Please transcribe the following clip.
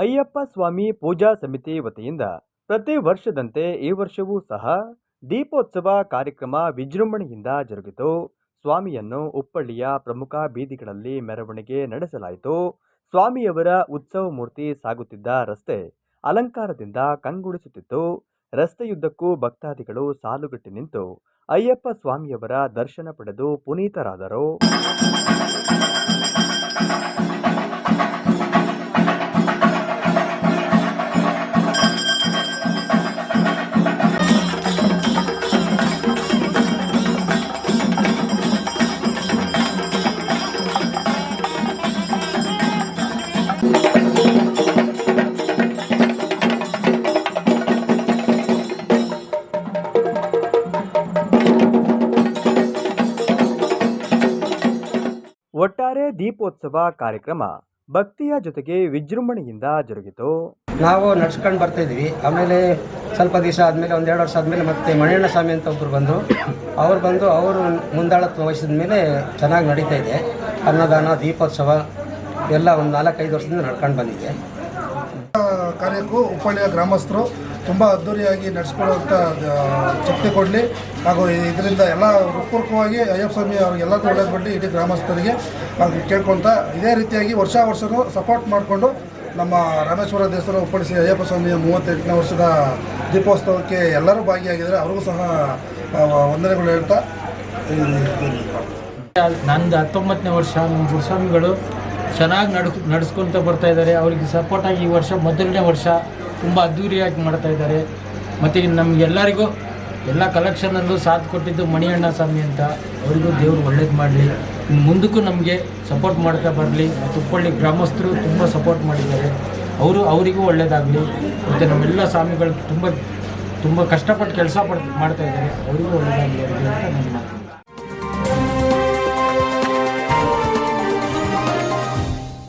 ಅಯ್ಯಪ್ಪ ಸ್ವಾಮಿ ಪೂಜಾ ಸಮಿತಿ ವತಿಯಿಂದ ಪ್ರತಿ ವರ್ಷದಂತೆ ಈ ವರ್ಷವೂ ಸಹ ದೀಪೋತ್ಸವ ಕಾರ್ಯಕ್ರಮ ವಿಜೃಂಭಣೆಯಿಂದ ಜರುಗಿತು. ಸ್ವಾಮಿಯನ್ನು ಉಪ್ಪಳ್ಳಿಯ ಪ್ರಮುಖ ಬೀದಿಗಳಲ್ಲಿ ಮೆರವಣಿಗೆ ನಡೆಸಲಾಯಿತು. ಸ್ವಾಮಿಯವರ ಉತ್ಸವ ಮೂರ್ತಿ ಸಾಗುತ್ತಿದ್ದ ರಸ್ತೆ ಅಲಂಕಾರದಿಂದ ಕಂಗೊಳಿಸುತ್ತಿತ್ತು. ರಸ್ತೆಯುದ್ದಕ್ಕೂ ಭಕ್ತಾದಿಗಳು ಸಾಲುಗಟ್ಟಿ ನಿಂತು ಅಯ್ಯಪ್ಪ ಸ್ವಾಮಿಯವರ ದರ್ಶನ ಪಡೆದು ಪುನೀತರಾದರು. ಒಟ್ಟಾರೆ ದೀಪೋತ್ಸವ ಕಾರ್ಯಕ್ರಮ ಭಕ್ತಿಯ ಜೊತೆಗೆ ವಿಜೃಂಭಣೆಯಿಂದ ಜರುಗಿತು. ನಾವು ನಡ್ಸ್ಕೊಂಡು ಬರ್ತಾ ಇದ್ವಿ. ಆಮೇಲೆ ಸ್ವಲ್ಪ ದಿವಸ ಆದಮೇಲೆ 1-2 ವರ್ಷ ಆದಮೇಲೆ ಮತ್ತೆ ಮಣಿಯಣ್ಣ ಸ್ವಾಮಿ ಅಂತ ಒಬ್ಬರು ಬಂದರು. ಅವರು ಮುಂದಾಳತ್ವ ವಹಿಸಿದ ಮೇಲೆ ಚೆನ್ನಾಗಿ ನಡೀತಾ ಇದೆ. ಅನ್ನದಾನ, ದೀಪೋತ್ಸವ ಎಲ್ಲ ಒಂದು 4-5 ವರ್ಷದಿಂದ ನಡ್ಕೊಂಡು ಬಂದಿದೆ. ಕಾರ್ಯಕ್ಕೂ ಉಪ್ಪಳ್ಳಿಯ ಗ್ರಾಮಸ್ಥರು ತುಂಬ ಅದ್ಧೂರಿಯಾಗಿ ನಡೆಸ್ಕೊಳ್ಳುವಂಥ ಶಕ್ತಿ ಕೊಡಲಿ ಹಾಗೂ ಇದರಿಂದ ಎಲ್ಲ ಹೃತ್ಪೂರ್ವಕವಾಗಿ ಅಯ್ಯಪ್ಪ ಸ್ವಾಮಿ ಅವ್ರಿಗೆಲ್ಲರಿಗೂ ಒಳ್ಳೇದು ಕೊಡಲಿ. ಇಡೀ ಗ್ರಾಮಸ್ಥರಿಗೆ ಕೇಳ್ಕೊಳ್ತಾ ಇದೇ ರೀತಿಯಾಗಿ ವರ್ಷವೂ ಸಪೋರ್ಟ್ ಮಾಡಿಕೊಂಡು ನಮ್ಮ ರಾಮೇಶ್ವರ ದೇವಸ್ಥಾನ ಉಪ್ಪಳಿಸಿ ಅಯ್ಯಪ್ಪ ಸ್ವಾಮಿಯ 38ನೇ ವರ್ಷದ ದೀಪೋತ್ಸವಕ್ಕೆ ಎಲ್ಲರೂ ಭಾಗಿಯಾಗಿದ್ದಾರೆ. ಅವ್ರಿಗೂ ಸಹ ವಂದನೆಗಳು ಹೇಳ್ತಾ ನಂದು 19ನೇ ವರ್ಷ. ನಮ್ಮ ಗುರುಸ್ವಾಮಿಗಳು ಚೆನ್ನಾಗಿ ನಡೆಸ್ಕೊತ ಬರ್ತಾ ಇದ್ದಾರೆ. ಅವರಿಗೆ ಸಪೋರ್ಟಾಗಿ ಈ ವರ್ಷ ಮೊದಲನೇ ವರ್ಷ ತುಂಬ ಅದ್ಧೂರಿಯಾಗಿ ಮಾಡ್ತಾ ಇದ್ದಾರೆ. ಮತ್ತು ನಮಗೆಲ್ಲರಿಗೂ ಎಲ್ಲ ಕಲೆಕ್ಷನಲ್ಲೂ ಸಾಥ್ ಕೊಟ್ಟಿದ್ದು ಮಣಿಯಣ್ಣ ಸ್ವಾಮಿ ಅಂತ. ಅವರಿಗೂ ದೇವರು ಒಳ್ಳೇದು ಮಾಡಲಿ, ಮುಂದಕ್ಕೂ ನಮಗೆ ಸಪೋರ್ಟ್ ಮಾಡ್ತಾ ಬರಲಿ. ಮತ್ತು ಉಪ್ಪಳ್ಳಿ ಗ್ರಾಮಸ್ಥರು ತುಂಬ ಸಪೋರ್ಟ್ ಮಾಡಿದ್ದಾರೆ. ಅವರಿಗೂ ಒಳ್ಳೇದಾಗಲಿ. ಮತ್ತು ನಮ್ಮೆಲ್ಲ ಸ್ವಾಮಿಗಳು ತುಂಬ ಕಷ್ಟಪಟ್ಟು ಕೆಲಸ ಮಾಡ್ತಾ ಇದ್ದಾರೆ. ಅವರಿಗೂ ಒಳ್ಳೇದಾಗಲಿ ಅಂತ ನನ್ನ ಮಾತು.